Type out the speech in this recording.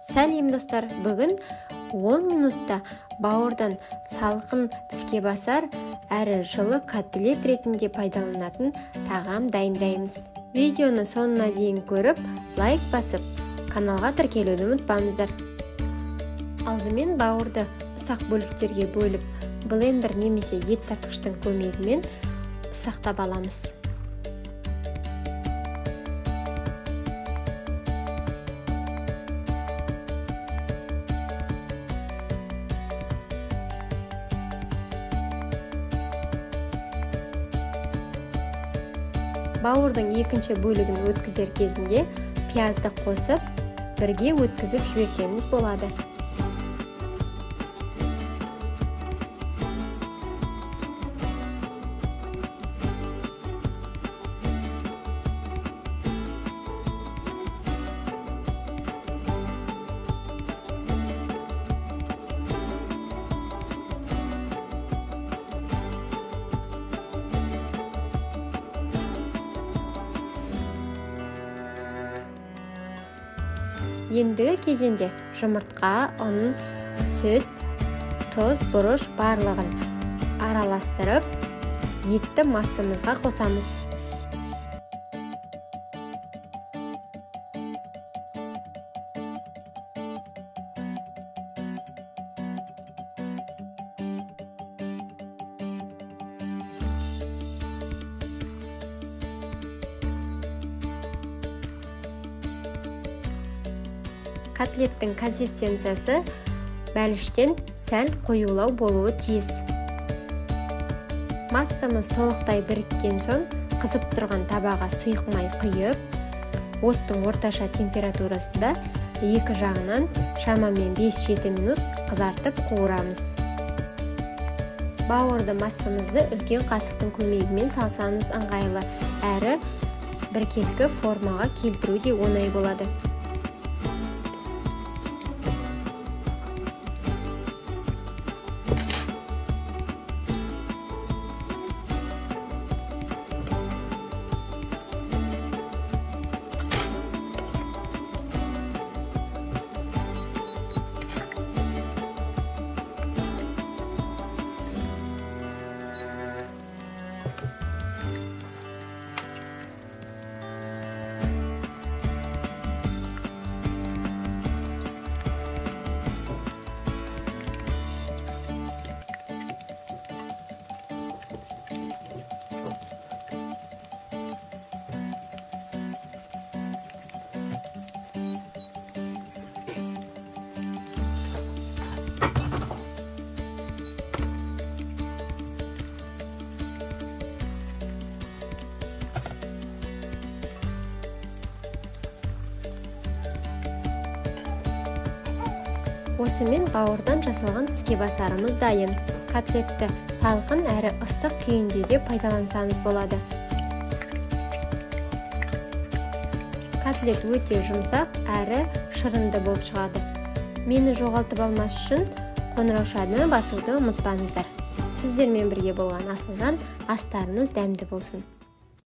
Сәлем достар, бүгін 10 минутта бауырдан салқын тіске басар әрі жылы котлет ретінде пайдаланатын тағам дайындаймыз. Видеоны соңына дейін көріп, лайк басып, каналға тіркелуді ұмытпаңыздар. Алдымен бауырды ұсақ бөліктерге бөліп, блендер немесе ет тартқыштың көмегімен ұсақтап аламыз. Бауырдың екінші бөлігін өткізер кезінде пиязды қосып, бірге өткізіп жіберсеңіз болады. Ендігі кезеңде жұмыртқа, ұн, сүт, тұз, бұрыш барлығын араластырып, етті массамызға қосамыз. Котлеттің консистенциясы бәліштен сәл қоюлау болуы тиіс. Массамыз толықтай біріккен соң, қызып тұрған табаға сұйық май құйып, оттың орташа температурасында екі жағынан шамамен 5-7 минут қызартып қуырамыз. Бауырды массамызды үлкен қасықтың көмегімен салсаңыз ыңғайлы, әрі біркелкі формаға келтіру де оңай болады. Осымен бауырдан жасалған тіске басарымыз дайын. Котлетті салқын әрі ыстық күйінде де пайдалансаңыз болады. Котлет өте жұмсақ әрі шырынды болып шығады. Мені жоғалтып алмас үшін қоңыраушаны басуды ұмытпаңыздар. Сіздермен бірге болған Асылжан, астарыңыз дәмді болсын.